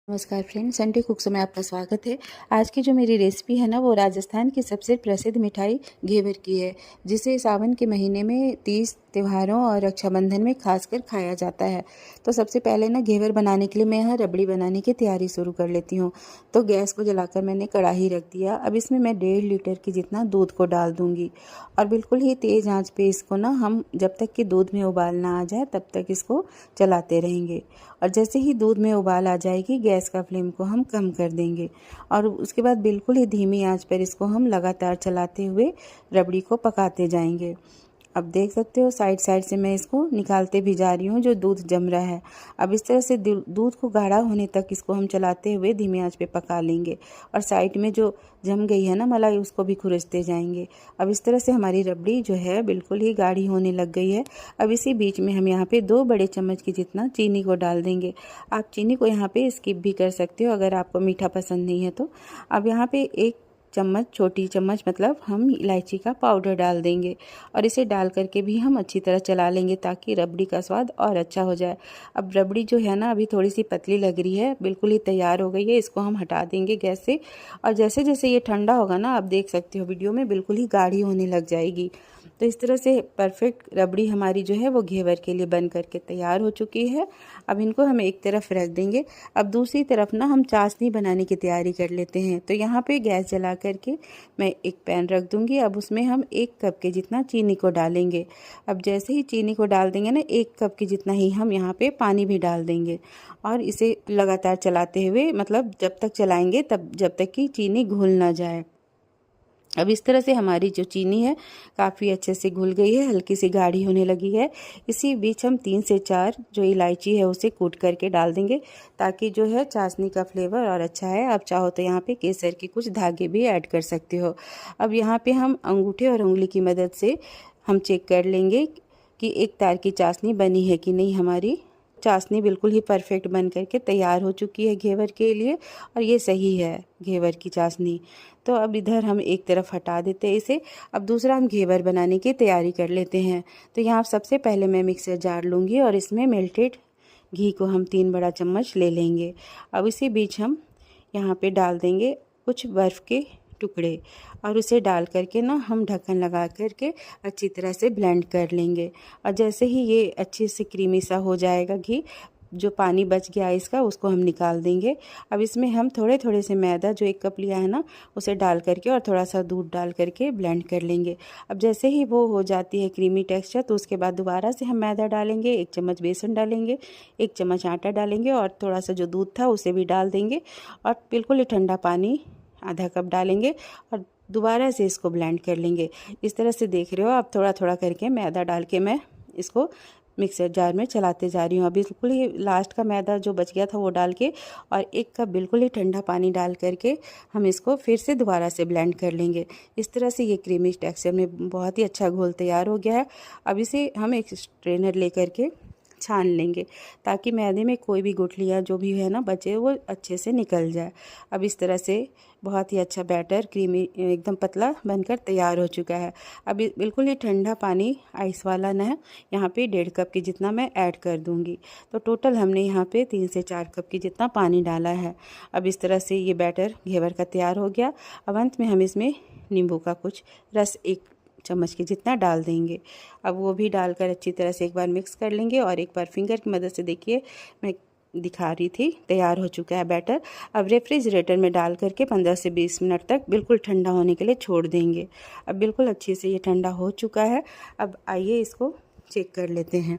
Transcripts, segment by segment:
नमस्कार friend, Sunday कुक्स में आपका स्वागत है। आज की जो मेरी रेसिपी है ना, वो राजस्थान की सबसे प्रसिद्ध मिठाई घेवर की है, जिसे सावन के महीने में तीज त्योहारों और रक्षाबंधन में खासकर खाया जाता है। तो सबसे पहले ना घेवर बनाने के लिए मैं यहाँ रबड़ी बनाने की तैयारी शुरू कर लेती हूँ। तो गैस को जलाकर मैंने कढ़ाई रख दिया। अब इसमें मैं 1.5 लीटर की जितना दूध को डाल दूँगी और बिल्कुल ही तेज़ आंच पे इसको ना हम जब तक कि दूध में उबाल ना आ जाए तब तक इसको चलाते रहेंगे। और जैसे ही दूध में उबाल आ जाएगी, गैस का फ्लेम को हम कम कर देंगे और उसके बाद बिल्कुल ही धीमी आंच पर इसको हम लगातार चलाते हुए रबड़ी को पकाते जाएंगे। अब देख सकते हो साइड साइड से मैं इसको निकालते भी जा रही हूँ जो दूध जम रहा है। अब इस तरह से दूध को गाढ़ा होने तक इसको हम चलाते हुए धीमी आंच पे पका लेंगे और साइड में जो जम गई है ना मलाई, उसको भी खुरसते जाएंगे। अब इस तरह से हमारी रबड़ी जो है बिल्कुल ही गाढ़ी होने लग गई है। अब इसी बीच में हम यहाँ पे 2 बड़े चम्मच की जितना चीनी को डाल देंगे। आप चीनी को यहाँ पे स्किप भी कर सकते हो अगर आपको मीठा पसंद नहीं है तो। अब यहाँ पे 1 चम्मच, छोटी चम्मच मतलब हम इलायची का पाउडर डाल देंगे और इसे डाल करके भी हम अच्छी तरह चला लेंगे ताकि रबड़ी का स्वाद और अच्छा हो जाए। अब रबड़ी जो है ना अभी थोड़ी सी पतली लग रही है, बिल्कुल ही तैयार हो गई है। इसको हम हटा देंगे गैस से और जैसे जैसे ये ठंडा होगा ना, आप देख सकते हो वीडियो में बिल्कुल ही गाढ़ी होने लग जाएगी। तो इस तरह से परफेक्ट रबड़ी हमारी जो है वो घेवर के लिए बन करके तैयार हो चुकी है। अब इनको हम एक तरफ रख देंगे। अब दूसरी तरफ ना हम चाशनी बनाने की तैयारी कर लेते हैं। तो यहाँ पे गैस जला करके मैं एक पैन रख दूँगी। अब उसमें हम 1 कप के जितना चीनी को डालेंगे। अब जैसे ही चीनी को डाल देंगे ना, 1 कप की जितना ही हम यहाँ पे पानी भी डाल देंगे और इसे लगातार चलाते हुए, मतलब जब तक चलाएंगे तब जब तक कि चीनी घुल ना जाए। अब इस तरह से हमारी जो चीनी है काफ़ी अच्छे से घुल गई है, हल्की सी गाढ़ी होने लगी है। इसी बीच हम 3 से 4 जो इलायची है उसे कूट करके डाल देंगे ताकि जो है चाशनी का फ्लेवर और अच्छा है। आप चाहो तो यहाँ पे केसर के कुछ धागे भी ऐड कर सकते हो। अब यहाँ पे हम अंगूठे और उंगली की मदद से हम चेक कर लेंगे कि एक तार की चाशनी बनी है कि नहीं। हमारी चाशनी बिल्कुल ही परफेक्ट बन करके तैयार हो चुकी है घेवर के लिए और ये सही है घेवर की चाशनी। तो अब इधर हम एक तरफ हटा देते हैं इसे। अब दूसरा हम घेवर बनाने की तैयारी कर लेते हैं। तो यहाँ सबसे पहले मैं मिक्सर जार लूँगी और इसमें मेल्टेड घी को हम 3 बड़ा चम्मच ले लेंगे। अब इसी बीच हम यहाँ पे डाल देंगे कुछ बर्फ़ के टुकड़े और उसे डाल करके ना हम ढक्कन लगा करके अच्छी तरह से ब्लेंड कर लेंगे। और जैसे ही ये अच्छे से क्रीमी सा हो जाएगा घी, जो पानी बच गया इसका उसको हम निकाल देंगे। अब इसमें हम थोड़े थोड़े से मैदा, जो 1 कप लिया है ना, उसे डाल करके और थोड़ा सा दूध डाल करके ब्लेंड कर लेंगे। अब जैसे ही वो हो जाती है क्रीमी टेक्सचर, तो उसके बाद दोबारा से हम मैदा डालेंगे, 1 चम्मच बेसन डालेंगे, 1 चम्मच आटा डालेंगे और थोड़ा सा जो दूध था उसे भी डाल देंगे और बिल्कुल ही ठंडा पानी आधा कप डालेंगे और दोबारा से इसको ब्लेंड कर लेंगे। इस तरह से देख रहे हो आप, थोड़ा थोड़ा करके मैदा डाल के मैं इसको मिक्सर जार में चलाते जा रही हूँ। अभी बिल्कुल ही लास्ट का मैदा जो बच गया था वो डाल के और 1 कप बिल्कुल ही ठंडा पानी डाल करके हम इसको फिर से दोबारा से ब्लेंड कर लेंगे। इस तरह से ये क्रीमी टेक्सचर में बहुत ही अच्छा घोल तैयार हो गया है। अब इसे हम एक स्ट्रेनर ले करके छान लेंगे ताकि मैदे में कोई भी गुठलियाँ जो भी है ना बचे वो अच्छे से निकल जाए। अब इस तरह से बहुत ही अच्छा बैटर क्रीमी एकदम पतला बनकर तैयार हो चुका है। अब बिल्कुल ही ठंडा पानी, आइस वाला ना है, यहाँ पे 1.5 कप की जितना मैं ऐड कर दूँगी। तो टोटल हमने यहाँ पे 3 से 4 कप की जितना पानी डाला है। अब इस तरह से ये बैटर घेवर का तैयार हो गया। अब अंत में हम इसमें नींबू का कुछ रस 1 चम्मच के जितना डाल देंगे। अब वो भी डालकर अच्छी तरह से एक बार मिक्स कर लेंगे और एक बार फिंगर की मदद से, देखिए मैं दिखा रही थी, तैयार हो चुका है बैटर। अब रेफ्रिजरेटर में डाल करके 15 से 20 मिनट तक बिल्कुल ठंडा होने के लिए छोड़ देंगे। अब बिल्कुल अच्छे से ये ठंडा हो चुका है। अब आइए इसको चेक कर लेते हैं।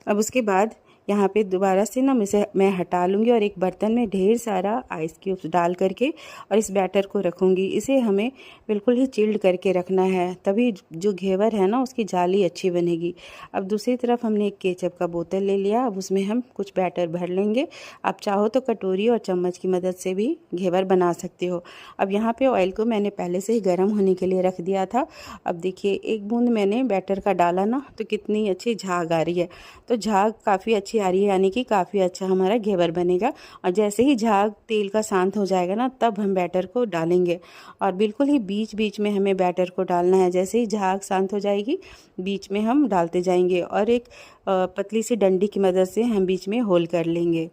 अब उसके बाद यहाँ पे दोबारा से ना मैं हटा लूँगी और एक बर्तन में ढेर सारा आइस क्यूब्स डाल करके और इस बैटर को रखूँगी। इसे हमें बिल्कुल ही चिल्ड करके रखना है, तभी जो घेवर है ना उसकी जाली अच्छी बनेगी। अब दूसरी तरफ हमने एक केचप का बोतल ले लिया। अब उसमें हम कुछ बैटर भर लेंगे। आप चाहो तो कटोरी और चम्मच की मदद से भी घेवर बना सकते हो। अब यहाँ पे ऑयल को मैंने पहले से ही गर्म होने के लिए रख दिया था। अब देखिए 1 बूंद मैंने बैटर का डाला ना, तो कितनी अच्छी झाग आ रही है। तो झाग काफ़ी अच्छी आ रही है, यानी कि काफ़ी अच्छा हमारा घेवर बनेगा। और जैसे ही झाग तेल का शांत हो जाएगा ना, तब हम बैटर को डालेंगे और बिल्कुल ही बीच बीच में हमें बैटर को डालना है। जैसे ही झाग शांत हो जाएगी, बीच में हम डालते जाएंगे और एक पतली सी डंडी की मदद से हम बीच में होल कर लेंगे।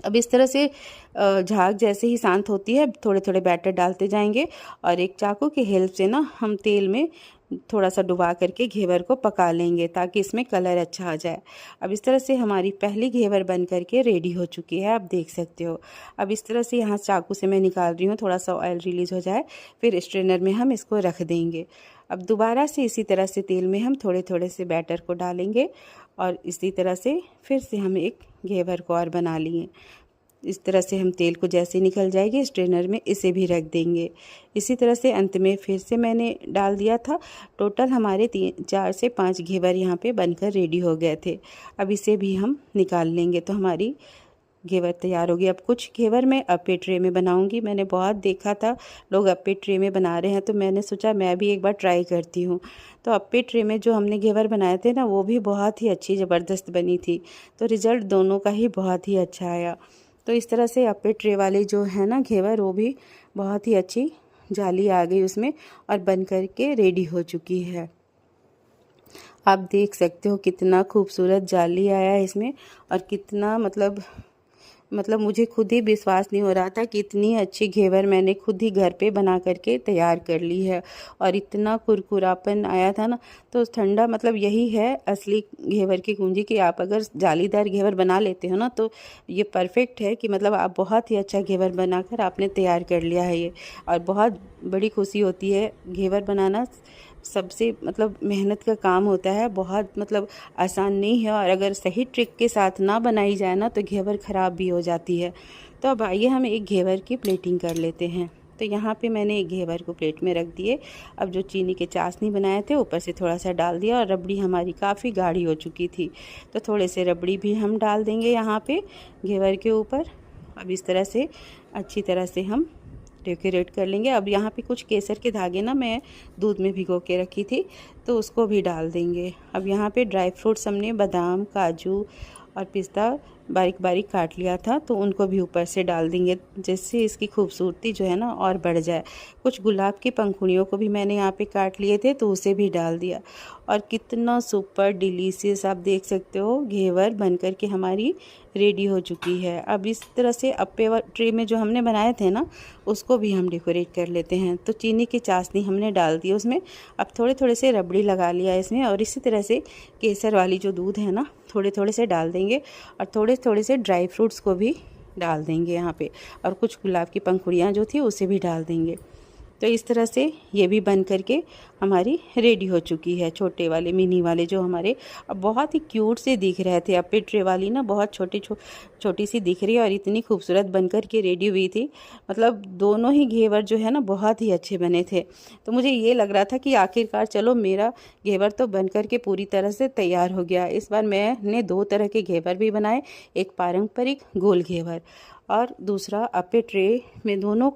अब इस तरह से झाग जैसे ही शांत होती है थोड़े थोड़े बैटर डालते जाएंगे और एक चाकू की हेल्प से ना हम तेल में थोड़ा सा डुबा करके घेवर को पका लेंगे ताकि इसमें कलर अच्छा आ जाए। अब इस तरह से हमारी पहली घेवर बन करके रेडी हो चुकी है, आप देख सकते हो। अब इस तरह से यहाँ चाकू से मैं निकाल रही हूँ, थोड़ा सा ऑयल रिलीज हो जाए, फिर स्ट्रेनर में हम इसको रख देंगे। अब दोबारा से इसी तरह से तेल में हम थोड़े थोड़े से बैटर को डालेंगे और इसी तरह से फिर से हम एक घेवर को और बना लिए। इस तरह से हम तेल को जैसे निकल जाएगी स्ट्रेनर में इसे भी रख देंगे। इसी तरह से अंत में फिर से मैंने डाल दिया था। टोटल हमारे 4 से 5 घेवर यहाँ पे बनकर रेडी हो गए थे। अब इसे भी हम निकाल लेंगे तो हमारी घेवर तैयार होगी। अब कुछ घेवर मैं अप्पे ट्रे में बनाऊंगी। मैंने बहुत देखा था लोग अप्पे ट्रे में बना रहे हैं, तो मैंने सोचा मैं भी एक बार ट्राई करती हूँ। तो अप्पे ट्रे में जो हमने घेवर बनाए थे ना, वो भी बहुत ही अच्छी ज़बरदस्त बनी थी। तो रिज़ल्ट दोनों का ही बहुत ही अच्छा आया। तो इस तरह से अप्पे ट्रे वाले जो है ना घेवर, वो भी बहुत ही अच्छी जाली आ गई उसमें और बन करके रेडी हो चुकी है। आप देख सकते हो कितना खूबसूरत जाली आया है इसमें और कितना मतलब मुझे खुद ही विश्वास नहीं हो रहा था कि इतनी अच्छी घेवर मैंने खुद ही घर पे बना करके तैयार कर ली है। और इतना कुरकुरापन आया था ना, तो ठंडा यही है असली घेवर की कुंजी कि आप अगर जालीदार घेवर बना लेते हो ना, तो ये परफेक्ट है कि आप बहुत ही अच्छा घेवर बनाकर आपने तैयार कर लिया है ये। और बहुत बड़ी खुशी होती है। घेवर बनाना सबसे मेहनत का काम होता है, बहुत आसान नहीं है। और अगर सही ट्रिक के साथ ना बनाई जाए ना, तो घेवर ख़राब भी हो जाती है। तो अब आइए हम एक घेवर की प्लेटिंग कर लेते हैं। तो यहाँ पे मैंने एक घेवर को प्लेट में रख दिए। अब जो चीनी के चाशनी बनाए थे ऊपर से थोड़ा सा डाल दिया और रबड़ी हमारी काफ़ी गाढ़ी हो चुकी थी, तो थोड़े से रबड़ी भी हम डाल देंगे यहाँ पे घेवर के ऊपर। अब इस तरह से अच्छी तरह से हम डेकोरेट कर लेंगे। अब यहाँ पे कुछ केसर के धागे ना मैं दूध में भिगो के रखी थी, तो उसको भी डाल देंगे। अब यहाँ पे ड्राई फ्रूट्स हमने बादाम, काजू और पिस्ता बारीक बारीक काट लिया था, तो उनको भी ऊपर से डाल देंगे, जिससे इसकी खूबसूरती जो है ना और बढ़ जाए। कुछ गुलाब की पंखुड़ियों को भी मैंने यहाँ पे काट लिए थे, तो उसे भी डाल दिया। और कितना सुपर डिलीशियस आप देख सकते हो घेवर बनकर के हमारी रेडी हो चुकी है। अब इस तरह से अप्पे ट्रे में जो हमने बनाए थे ना, उसको भी हम डेकोरेट कर लेते हैं। तो चीनी की चाशनी हमने डाल दी उसमें। अब थोड़े थोड़े से रबड़ी लगा लिया इसमें और इसी तरह से केसर वाली जो दूध है ना, थोड़े थोड़े से डाल देंगे और थोड़े थोड़े से ड्राई फ्रूट्स को भी डाल देंगे यहाँ पे। और कुछ गुलाब की पंखुड़ियाँ जो थी उसे भी डाल देंगे। तो इस तरह से ये भी बन करके हमारी रेडी हो चुकी है। छोटे वाले मिनी वाले जो हमारे अब बहुत ही क्यूट से दिख रहे थे। अप्पे ट्रे वाली ना बहुत छोटी सी दिख रही है और इतनी खूबसूरत बनकर के रेडी हुई थी। दोनों ही घेवर जो है ना बहुत ही अच्छे बने थे। तो मुझे ये लग रहा था कि आखिरकार चलो मेरा घेवर तो बनकर के पूरी तरह से तैयार हो गया। इस बार मैंने 2 तरह के घेवर भी बनाए, एक पारंपरिक गोल घेवर और दूसरा अप्पे ट्रे में। दोनों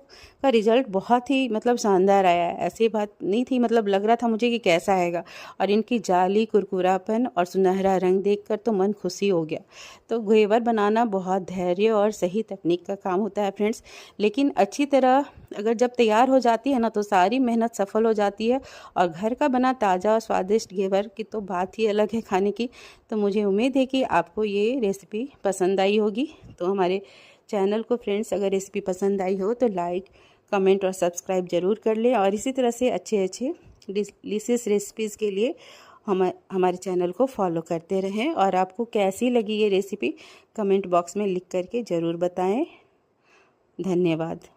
का रिज़ल्ट बहुत ही शानदार आया है। ऐसी बात नहीं थी, लग रहा था मुझे कि कैसा आएगा। और इनकी जाली, कुरकुरापन और सुनहरा रंग देखकर तो मन खुशी हो गया। तो घेवर बनाना बहुत धैर्य और सही तकनीक का काम होता है फ्रेंड्स। लेकिन अच्छी तरह अगर जब तैयार हो जाती है ना, तो सारी मेहनत सफल हो जाती है। और घर का बना ताज़ा और स्वादिष्ट घेवर की तो बात ही अलग है खाने की। तो मुझे उम्मीद है कि आपको ये रेसिपी पसंद आई होगी। तो हमारे चैनल को फ्रेंड्स अगर रेसिपी पसंद आई हो तो लाइक, कमेंट और सब्सक्राइब ज़रूर कर लें। और इसी तरह से अच्छे डिलीशियस रेसिपीज़ के लिए हमारे चैनल को फॉलो करते रहें। और आपको कैसी लगी ये रेसिपी कमेंट बॉक्स में लिख करके ज़रूर बताएं। धन्यवाद।